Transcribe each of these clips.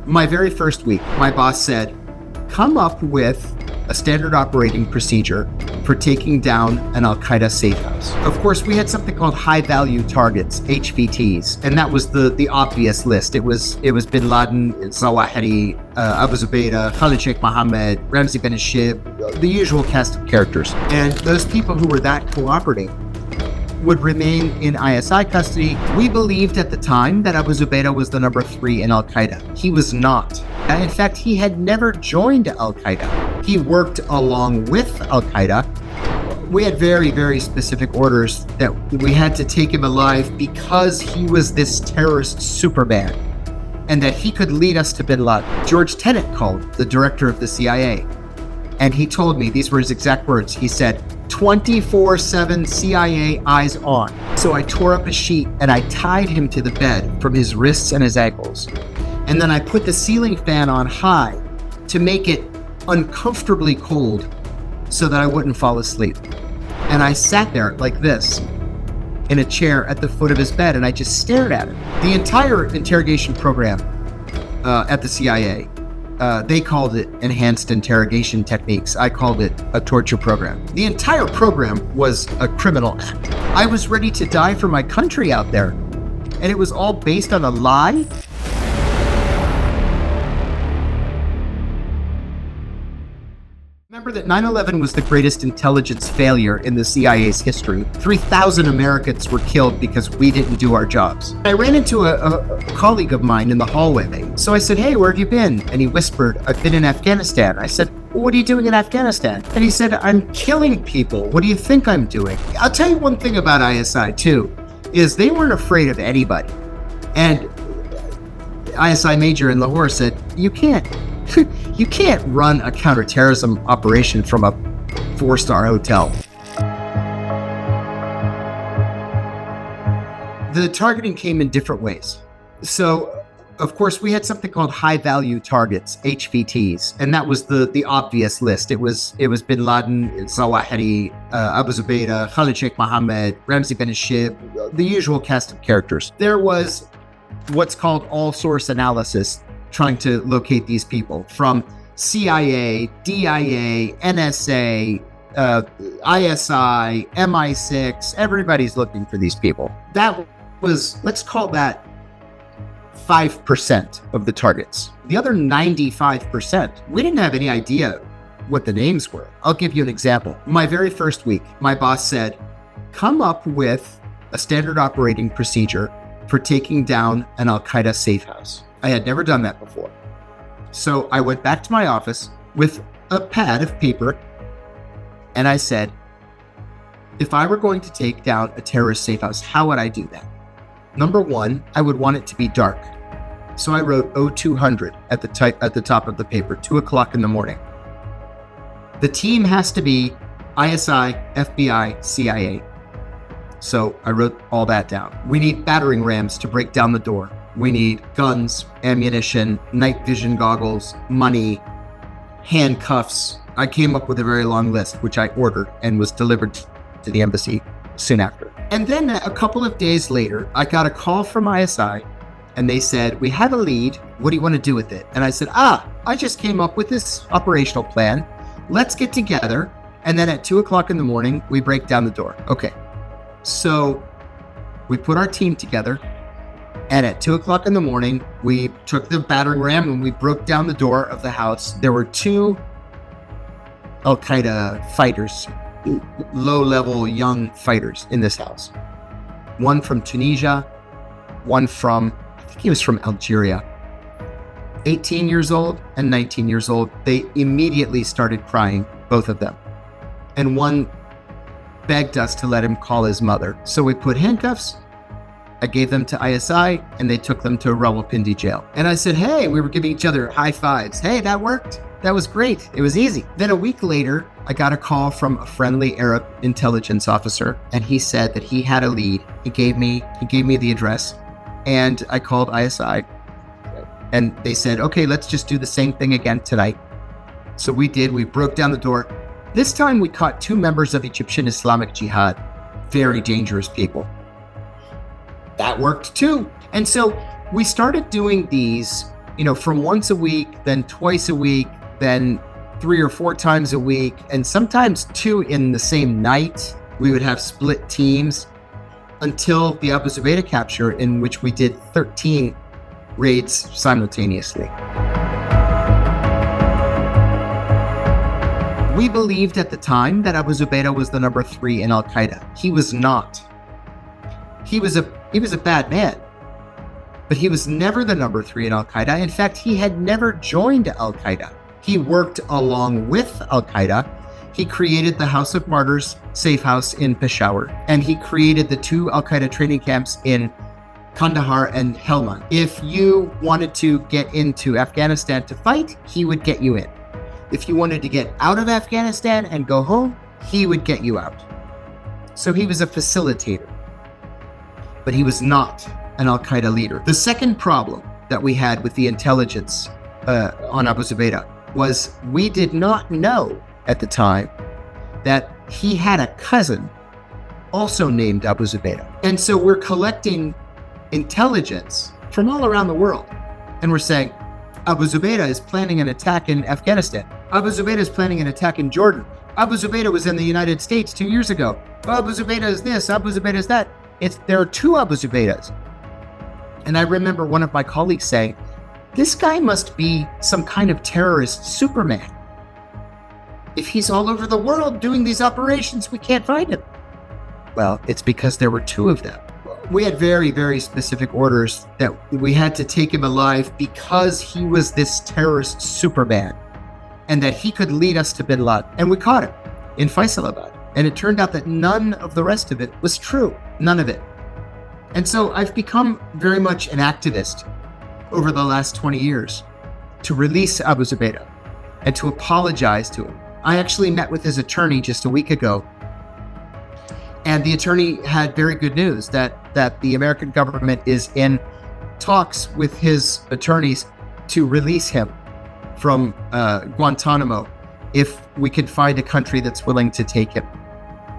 My very first week, my boss said, come up with a standard operating procedure for taking down an Al-Qaeda safe house. Of course, we had something called high-value targets, HVTs, and that was the obvious list. It was Bin Laden, Zawahiri, Abu Zubaydah, Khalid Sheikh Mohammed, Ramzi bin Ashib, the usual cast of characters. And those people who were that cooperating would remain in ISI custody. We believed at the time that Abu Zubaydah was the number 3 in Al-Qaeda. He was not. In fact, he had never joined Al-Qaeda. He worked along with Al-Qaeda. We had very, very specific orders that we had to take him alive because he was this terrorist Superman and that he could lead us to Bin Laden. George Tenet called, the director of the CIA, and he told me, these were his exact words, he said, 24/7 CIA eyes on. So I tore up a sheet and I tied him to the bed from his wrists and his ankles. And then I put the ceiling fan on high to make it uncomfortably cold so that I wouldn't fall asleep. And I sat there like this in a chair at the foot of his bed and I just stared at him. The entire interrogation program at the CIA, they called it enhanced interrogation techniques. I called it a torture program. The entire program was a criminal act. I was ready to die for my country out there, and it was all based on a lie. Remember that 9/11 was the greatest intelligence failure in the CIA's history. 3,000 Americans were killed because we didn't do our jobs. I ran into a colleague of mine in the hallway. So I said, hey, where have you been? And he whispered, I've been in Afghanistan. I said, well, what are you doing in Afghanistan? And he said, I'm killing people. What do you think I'm doing? I'll tell you one thing about ISI too, is they weren't afraid of anybody. And ISI major in Lahore said, you can't run a counterterrorism operation from a 4-star hotel. The targeting came in different ways. So, of course, we had something called high-value targets, HVTs, and that was the obvious list. It was Bin Laden, Zawahiri, Abu Zubaydah, Khalid Sheikh Mohammed, Ramzi bin Ashib, the usual cast of characters. There was what's called all-source analysis, trying to locate these people from CIA, DIA, NSA, ISI, MI6, everybody's looking for these people. That was, let's call that 5% of the targets. The other 95%, we didn't have any idea what the names were. I'll give you an example. My very first week, my boss said, come up with a standard operating procedure for taking down an Al-Qaeda safe house. I had never done that before. So I went back to my office with a pad of paper and I said, if I were going to take down a terrorist safe house, how would I do that? Number one, I would want it to be dark. So I wrote 0200 at the top of the paper, 2 o'clock in the morning. The team has to be ISI, FBI, CIA. So I wrote all that down. We need battering rams to break down the door. We need guns, ammunition, night vision goggles, money, handcuffs. I came up with a very long list, which I ordered and was delivered to the embassy soon after. And then a couple of days later, I got a call from ISI and they said, we have a lead. What do you want to do with it? And I said, I just came up with this operational plan. Let's get together. And then at 2 o'clock in the morning, we break down the door. Okay. So we put our team together. And at 2 o'clock in the morning, we took the battering ram and we broke down the door of the house. There were 2 Al-Qaeda fighters, low-level young fighters in this house. One from Tunisia, one from, I think he was from Algeria. 18 years old and 19 years old. They immediately started crying, both of them. And one begged us to let him call his mother. So we put handcuffs. I gave them to ISI and they took them to Rawalpindi jail. And I said, hey, we were giving each other high fives. Hey, that worked. That was great. It was easy. Then a week later, I got a call from a friendly Arab intelligence officer and he said that he had a lead. He gave me the address and I called ISI and they said, okay, let's just do the same thing again tonight. So we did. We broke down the door. This time we caught 2 members of Egyptian Islamic Jihad. Very dangerous people. That worked too. And so we started doing these from once a week, then twice a week, then 3 or 4 times a week, and sometimes 2 in the same night. We would have split teams until the Abu Zubaydah capture, in which we did 13 raids simultaneously. We believed at the time that Abu Zubaydah was the number 3 in Al-Qaeda. He was not. He was a bad man, but he was never the number 3 in Al-Qaeda. In fact, he had never joined Al-Qaeda. He worked along with Al-Qaeda. He created the House of Martyrs safe house in Peshawar, and he created the 2 Al-Qaeda training camps in Kandahar and Helmand. If you wanted to get into Afghanistan to fight, he would get you in. If you wanted to get out of Afghanistan and go home, he would get you out. So he was a facilitator, but he was not an Al-Qaeda leader. The second problem that we had with the intelligence on Abu Zubaydah was we did not know at the time that he had a cousin also named Abu Zubaydah. And so we're collecting intelligence from all around the world, and we're saying, Abu Zubaydah is planning an attack in Afghanistan. Abu Zubaydah is planning an attack in Jordan. Abu Zubaydah was in the United States 2 years ago. Abu Zubaydah is this, Abu Zubaydah is that. There are 2 Abu Zubaydahs. And I remember one of my colleagues saying, this guy must be some kind of terrorist Superman. If he's all over the world doing these operations, we can't find him. Well, it's because there were 2 of them. We had very, very specific orders that we had to take him alive because he was this terrorist Superman and that he could lead us to bin Laden. And we caught him in Faisalabad. And it turned out that none of the rest of it was true. None of it. And so I've become very much an activist over the last 20 years to release Abu Zubaydah and to apologize to him. I actually met with his attorney just a week ago, and the attorney had very good news that the American government is in talks with his attorneys to release him from Guantanamo if we can find a country that's willing to take him.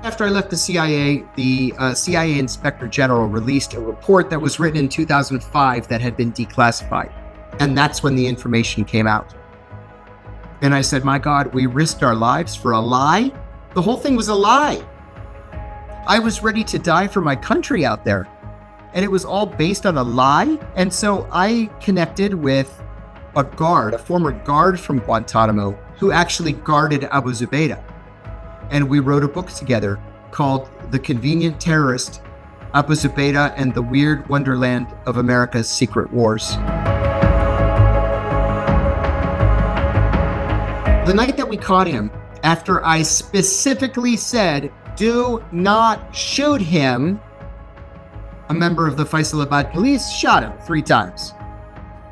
After I left the CIA Inspector General released a report that was written in 2005 that had been declassified. And that's when the information came out. And I said, my God, we risked our lives for a lie? The whole thing was a lie. I was ready to die for my country out there. And it was all based on a lie. And so I connected with a former guard from Guantanamo, who actually guarded Abu Zubaydah. And we wrote a book together called The Convenient Terrorist, Abu Zubaydah and the Weird Wonderland of America's Secret Wars. The night that we caught him, after I specifically said, do not shoot him, a member of the Faisalabad police shot him 3 times.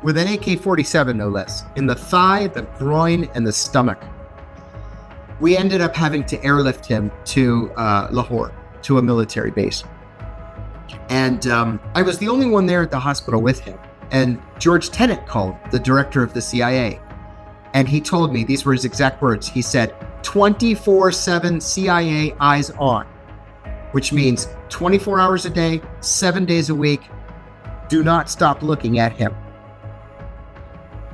With an AK-47, no less, in the thigh, the groin, and the stomach. We ended up having to airlift him to Lahore, to a military base. And I was the only one there at the hospital with him. And George Tenet called, the director of the CIA. And he told me, these were his exact words. He said, 24/7 CIA eyes on, which means 24 hours a day, 7 days a week. Do not stop looking at him.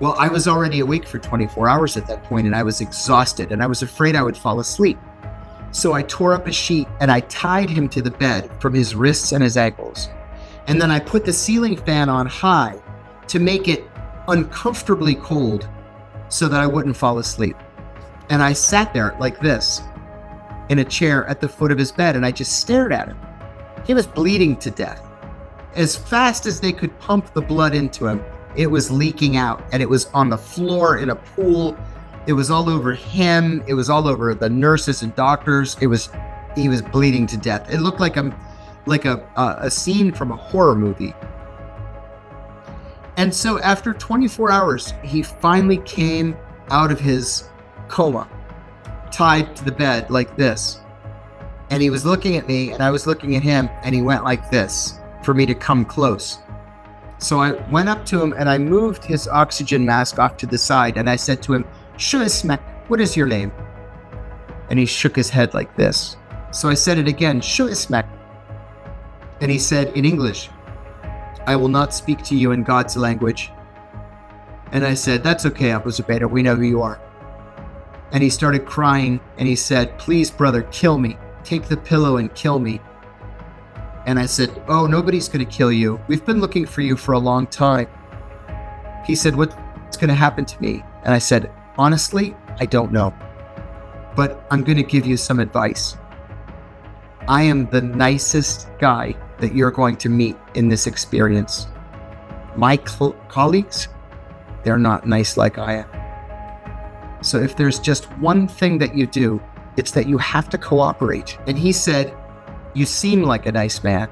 Well, I was already awake for 24 hours at that point, and I was exhausted, and I was afraid I would fall asleep. So I tore up a sheet, and I tied him to the bed from his wrists and his ankles. And then I put the ceiling fan on high to make it uncomfortably cold so that I wouldn't fall asleep. And I sat there like this, in a chair at the foot of his bed, and I just stared at him. He was bleeding to death. As fast as they could pump the blood into him, it was leaking out, and it was on the floor in a pool. It was all over him. It was all over the nurses and doctors. He was bleeding to death. It looked like a scene from a horror movie. And so after 24 hours, he finally came out of his coma, tied to the bed like this. And he was looking at me, and I was looking at him, and he went like this for me to come close. So I went up to him, and I moved his oxygen mask off to the side, and I said to him, "Shu ismak, what is your name?" And he shook his head like this. So I said it again, "Shu ismak." And he said in English, "I will not speak to you in God's language. And I said, "That's okay, Abu Zubaydah, we know who you are." And he started crying and he said, "Please, brother, kill me. Take the pillow and kill me." And I said, "Oh, nobody's going to kill you. We've been looking for you for a long time." He said, "What's going to happen to me?" And I said, "Honestly, I don't know. But I'm going to give you some advice. I am the nicest guy that you're going to meet in this experience. My colleagues, they're not nice like I am. So if there's just one thing that you do, it's that you have to cooperate." And he said, "You seem like a nice man,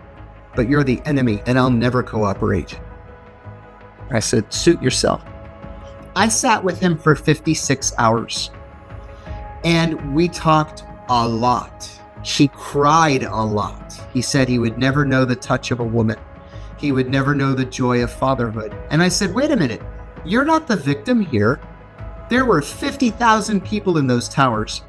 but you're the enemy and I'll never cooperate." I said, "Suit yourself." I sat with him for 56 hours and we talked a lot. He cried a lot. He said he would never know the touch of a woman. He would never know the joy of fatherhood. And I said, "Wait a minute, you're not the victim here. There were 50,000 people in those towers.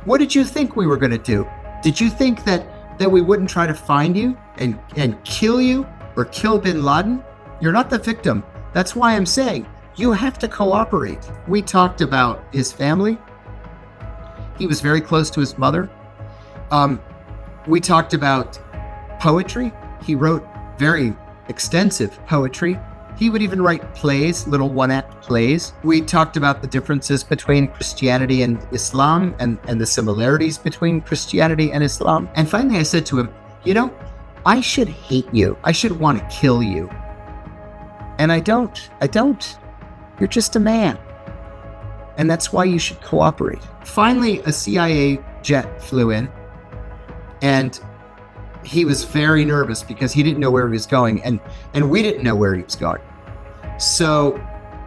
What did you think we were going to do? Did you think that we wouldn't try to find you and kill you or kill bin Laden? You're not the victim. That's why I'm saying you have to cooperate." We talked about his family. He was very close to his mother. We talked about poetry. He wrote very extensive poetry. He would even write plays, little one-act plays. We talked about the differences between Christianity and Islam and the similarities between Christianity and Islam. And finally, I said to him, "You know, I should hate you. I should want to kill you. And I don't. You're just a man. And that's why you should cooperate." Finally, a CIA jet flew in and he was very nervous because he didn't know where he was going and we didn't know where he was going. So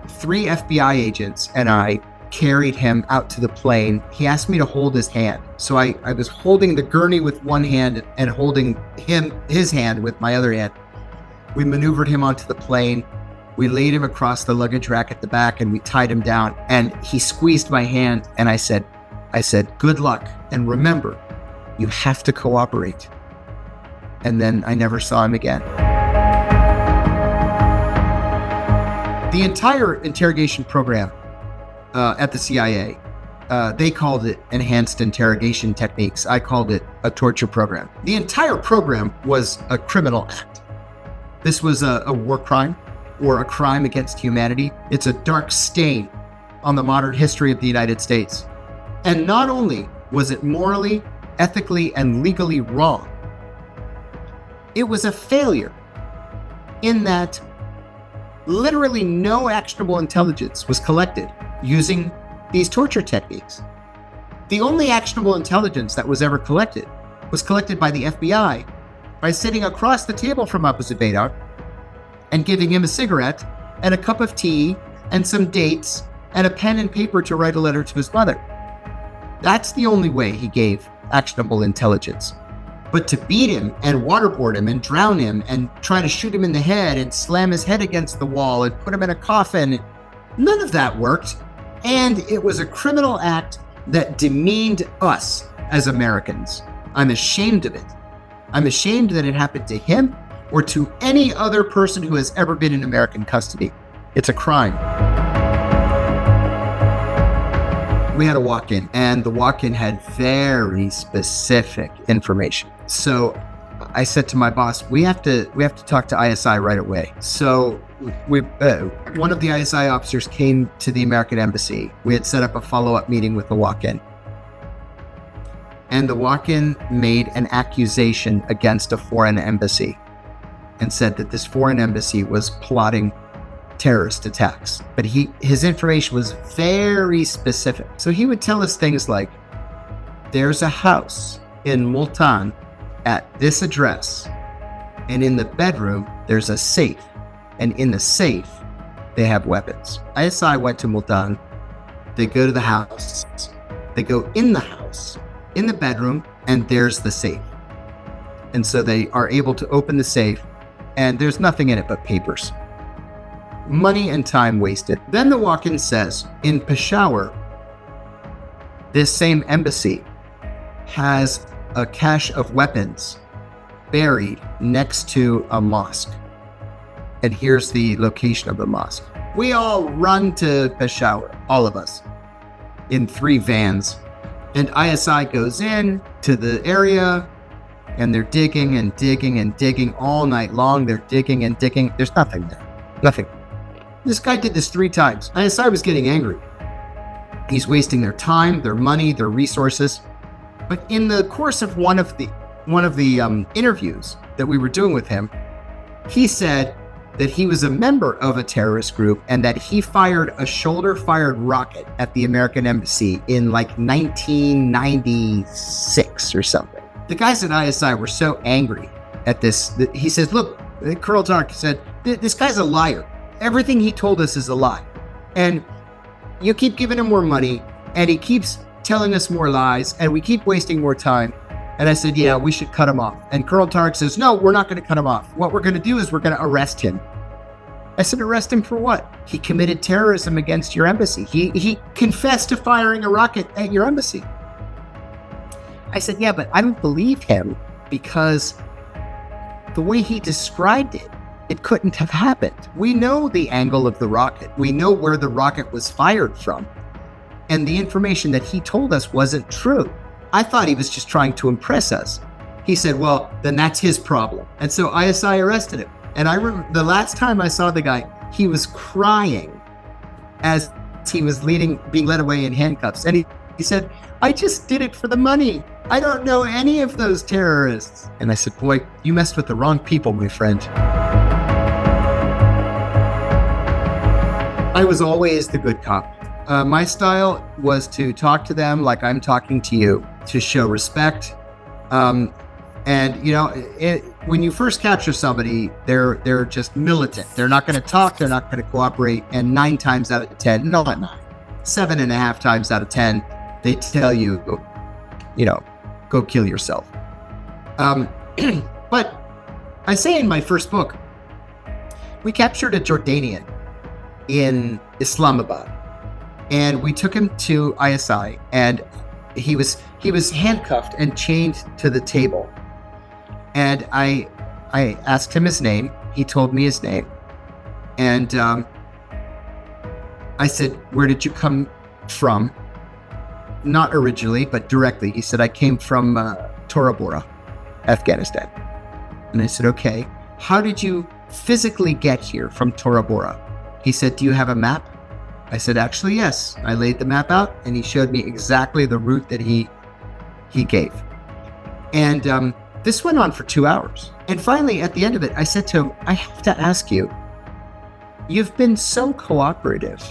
3 FBI agents and I carried him out to the plane. He asked me to hold his hand. So I was holding the gurney with one hand and holding his hand with my other hand. We maneuvered him onto the plane. We laid him across the luggage rack at the back and we tied him down and he squeezed my hand and I said, "Good luck. And remember, you have to cooperate." And then I never saw him again. The entire interrogation program at the CIA, they called it enhanced interrogation techniques. I called it a torture program. The entire program was a criminal act. This was a war crime or a crime against humanity. It's a dark stain on the modern history of the United States. And not only was it morally, ethically, and legally wrong, it was a failure in that literally no actionable intelligence was collected using these torture techniques. The only actionable intelligence that was ever collected was collected by the FBI by sitting across the table from Abu Zubaydah and giving him a cigarette and a cup of tea and some dates and a pen and paper to write a letter to his mother. That's the only way he gave actionable intelligence. But to beat him and waterboard him and drown him and try to shoot him in the head and slam his head against the wall and put him in a coffin, none of that worked. And it was a criminal act that demeaned us as Americans. I'm ashamed of it. I'm ashamed that it happened to him or to any other person who has ever been in American custody. It's a crime. We had a walk-in, and the walk-in had very specific information. So I said to my boss, we have to talk to ISI right away. So one of the ISI officers came to the American embassy. We had set up a follow-up meeting with the walk-in. And the walk-in made an accusation against a foreign embassy and said that this foreign embassy was plotting terrorist attacks. But his information was very specific. So he would tell us things like, there's a house in Multan at this address, and in the bedroom, there's a safe. And in the safe, they have weapons. ISI went to Multan. They go to the house. They go in the house, in the bedroom, and there's the safe. And so they are able to open the safe, and there's nothing in it but papers. Money and time wasted. Then the walk-in says, in Peshawar, this same embassy has a cache of weapons buried next to a mosque. And here's the location of the mosque. We all run to Peshawar, all of us, in 3 vans. And ISI goes in to the area, and they're digging and digging and digging all night long. They're digging and digging. There's nothing there. Nothing. This guy did this 3 times. ISI was getting angry. He's wasting their time, their money, their resources. But in the course of one of the interviews that we were doing with him, he said that he was a member of a terrorist group and that he fired a shoulder-fired rocket at the American embassy in like 1996 or something. The guys at ISI were so angry at this. He says, look, Colonel Tark said, this guy's a liar. Everything he told us is a lie. And you keep giving him more money, and he keeps telling us more lies, and we keep wasting more time. And I said, yeah, we should cut him off. And Colonel Tark says, no, we're not going to cut him off. What we're going to do is we're going to arrest him. I said, arrest him for what? He committed terrorism against your embassy. He confessed to firing a rocket at your embassy. I said, yeah, but I don't believe him because the way he described it, it couldn't have happened. We know the angle of the rocket. We know where the rocket was fired from. And the information that he told us wasn't true. I thought he was just trying to impress us. He said, well, then that's his problem. And so ISI arrested him. And I remember the last time I saw the guy, he was crying as he was being led away in handcuffs. And he said, I just did it for the money. I don't know any of those terrorists. And I said, boy, you messed with the wrong people, my friend. I was always the good cop. My style was to talk to them like I'm talking to you, to show respect. And you know, when you first capture somebody, they're just militant. They're not going to talk. They're not going to cooperate. And 9 times out of 10, no, not 9, 7.5 times out of 10, they tell you, you know, go kill yourself. But I say in my first book, we captured a Jordanian in Islamabad, and we took him to ISI, and he was handcuffed and chained to the table. And I asked him his name. He told me his name. And I said, where did you come from? Not originally, but directly. He said, I came from Tora Bora, Afghanistan. And I said, okay. How did you physically get here from Tora Bora? He said, do you have a map? I said, actually, yes. I laid the map out, and he showed me exactly the route that he gave. And this went on for 2 hours. And finally, at the end of it, I said to him, I have to ask you, you've been so cooperative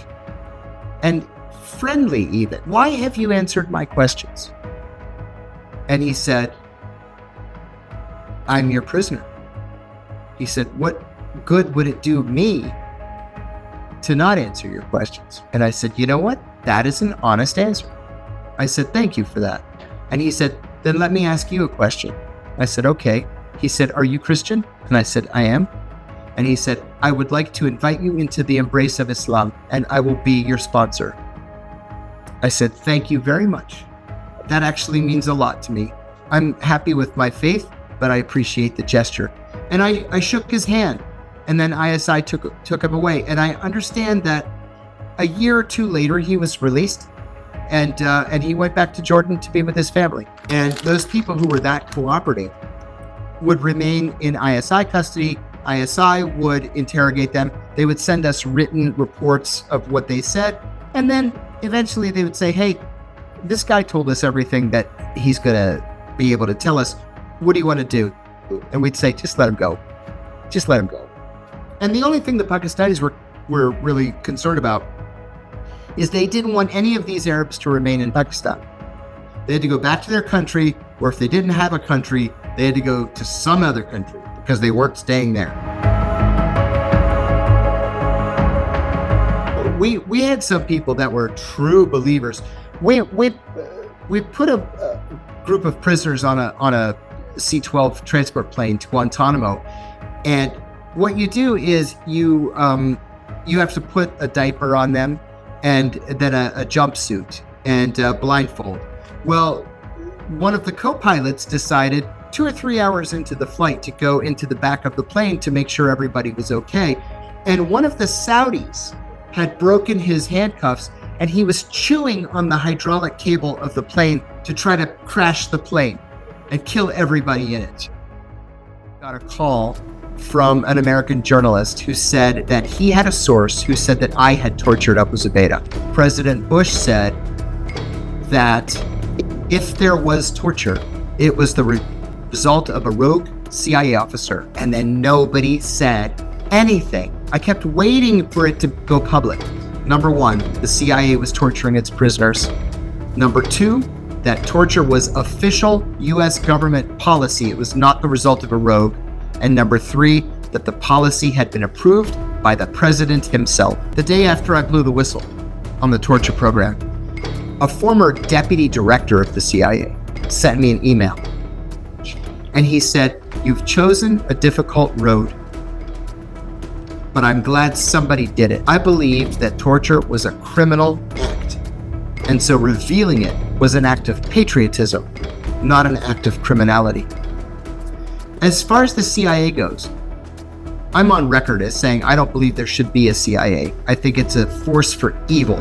and friendly even. Why have you answered my questions? And he said, I'm your prisoner. He said, what good would it do me to not answer your questions? And I said, you know what? That is an honest answer. I said, thank you for that. And he said, then let me ask you a question. I said, okay. He said, are you Christian? And I said, I am. And he said, I would like to invite you into the embrace of Islam, and I will be your sponsor. I said, thank you very much. That actually means a lot to me. I'm happy with my faith, but I appreciate the gesture. And I shook his hand, and then ISI took him away. And I understand that a year or 2 later, he was released, and he went back to Jordan to be with his family. And those people who were that cooperative would remain in ISI custody. ISI would interrogate them. They would send us written reports of what they said. And then eventually they would say, hey, this guy told us everything that he's going to be able to tell us. What do you want to do? And we'd say, just let him go. Just let him go. And the only thing the Pakistanis were really concerned about is they didn't want any of these Arabs to remain in Pakistan. They had to go back to their country, or if they didn't have a country, they had to go to some other country because they weren't staying there. We had some people that were true believers. We put a group of prisoners on a C-12 transport plane to Guantanamo, and what you do is you have to put a diaper on them, and then a jumpsuit and blindfold. Well, one of the co-pilots decided 2 or 3 hours into the flight to go into the back of the plane to make sure everybody was okay. And one of the Saudis had broken his handcuffs and he was chewing on the hydraulic cable of the plane to try to crash the plane and kill everybody in it. Got a call from an American journalist who said that he had a source who said that I had tortured Abu Zubaydah. President Bush said that if there was torture, it was the result of a rogue CIA officer, and then nobody said anything. I kept waiting for it to go public. Number one, the CIA was torturing its prisoners. Number two, that torture was official U.S. government policy. It was not the result of a rogue. And number three, that the policy had been approved by the president himself. The day after I blew the whistle on the torture program, a former deputy director of the CIA sent me an email. And he said, "You've chosen a difficult road, but I'm glad somebody did it." I believed that torture was a criminal act, and so revealing it was an act of patriotism, not an act of criminality. As far as the CIA goes, I'm on record as saying I don't believe there should be a CIA. I think it's a force for evil.